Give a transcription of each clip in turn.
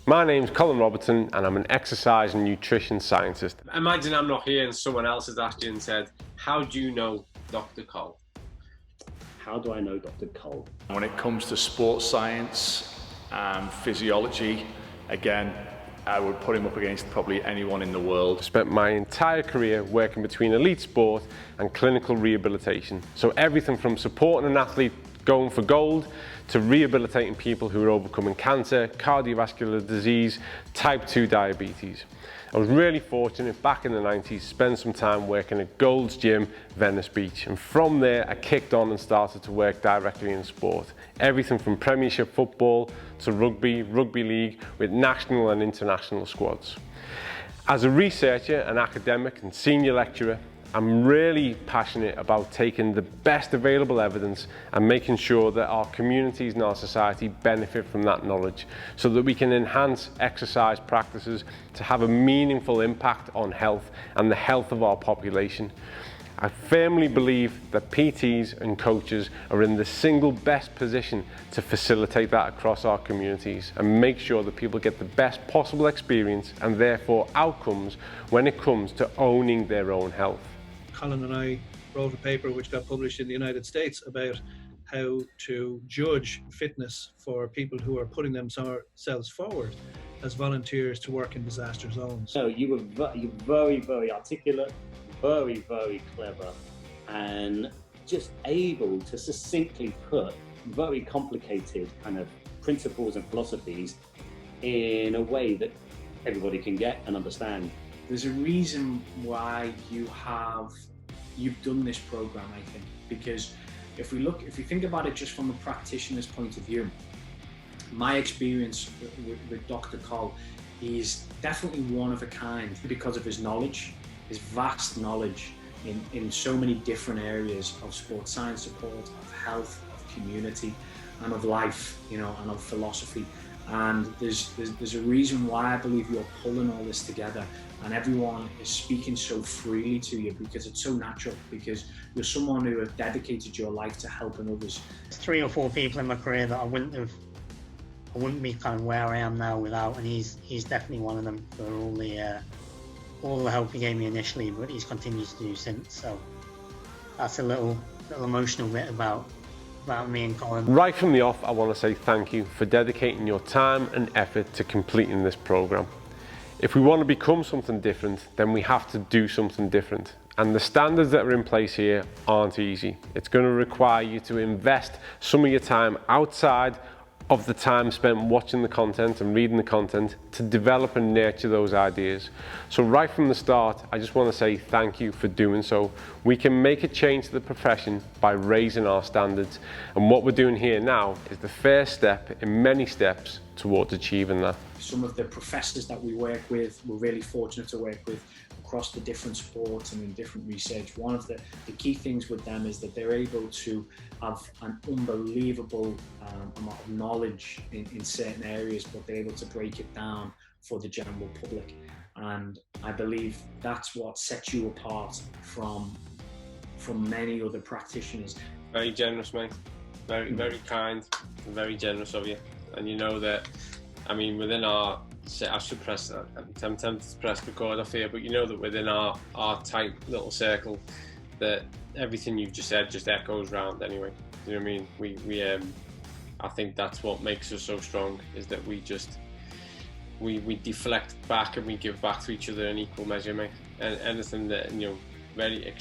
My name's Colin Robertson and I'm an exercise and nutrition scientist. Imagine I'm not here and someone else has asked you and said, how do you know Dr Col? How do I know Dr Col? When it comes to sports science and physiology, again, I would put him up against probably anyone in the world. I spent my entire career working between elite sport and clinical rehabilitation. So everything from supporting an athlete going for gold to rehabilitating people who are overcoming cancer, cardiovascular disease, type 2 diabetes. I was really fortunate back in the 90s to spend some time working at Gold's Gym, Venice Beach. And from there, I kicked on and started to work directly in sport. Everything from Premiership football to rugby, rugby league with national and international squads. As a researcher, an academic and senior lecturer, I'm really passionate about taking the best available evidence and making sure that our communities and our society benefit from that knowledge so that we can enhance exercise practices to have a meaningful impact on health and the health of our population. I firmly believe that PTs and coaches are in the single best position to facilitate that across our communities and make sure that people get the best possible experience and therefore outcomes when it comes to owning their own health. Colin and I wrote a paper which got published in the United States about how to judge fitness for people who are putting themselves forward as volunteers to work in disaster zones. So you're very, very articulate, very, very clever, and just able to succinctly put very complicated kind of principles and philosophies in a way that everybody can get and understand. There's a reason why you've done this program, I think, because if we think about it just from a practitioner's point of view, my experience with Dr Col, he's definitely one of a kind because of his knowledge, his vast knowledge in so many different areas of sports science support, of health, of community, and of life, and of philosophy. And there's a reason why I believe you're pulling all this together and everyone is speaking so freely to you, because it's so natural, because you're someone who has dedicated your life to helping others. There's 3 or 4 people in my career that I wouldn't be kind of where I am now without, and he's definitely one of them for all the help he gave me initially, but he's continued to do since. So that's a little emotional bit about me and Colin. Right from the off, I want to say thank you for dedicating your time and effort to completing this program. If we want to become something different, then we have to do something different. And the standards that are in place here aren't easy. It's going to require you to invest some of your time outside of the time spent watching the content and reading the content to develop and nurture those ideas. So right from the start, I just want to say thank you for doing so. We can make a change to the profession by raising our standards, and what we're doing here now is the first step in many steps towards achieving that. Some of the professors that we work with, we're really fortunate to work with across the different sports and in different research. One of the key things with them is that they're able to have an unbelievable amount of knowledge in certain areas, but they're able to break it down for the general public. And I believe that's what sets you apart from many other practitioners. Very generous, mate. Very, very kind and very generous of you. And you know that, I mean, within our, I should press that, I'm tempted to press record off here, but you know that within our tight little circle, that everything you've just said just echoes round anyway. You know what I mean? We I think that's what makes us so strong, is that we deflect back and we give back to each other in equal measure, mate. And anything that, very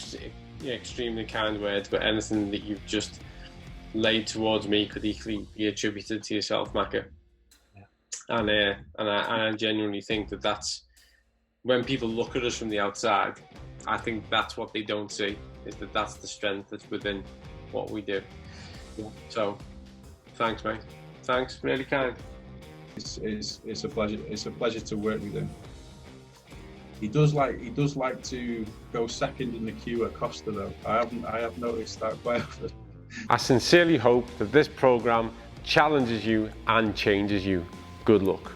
extremely kind words, but anything that you've just laid towards me could equally be attributed to yourself, Macca. And I genuinely think that that's, when people look at us from the outside, I think that's what they don't see, is that that's the strength that's within what we do. Yeah. So, thanks, mate. Thanks, really kind. It's a pleasure. It's a pleasure to work with him. He does like to go second in the queue at Costa, though. I have noticed that quite often. I sincerely hope that this program challenges you and changes you. Good luck.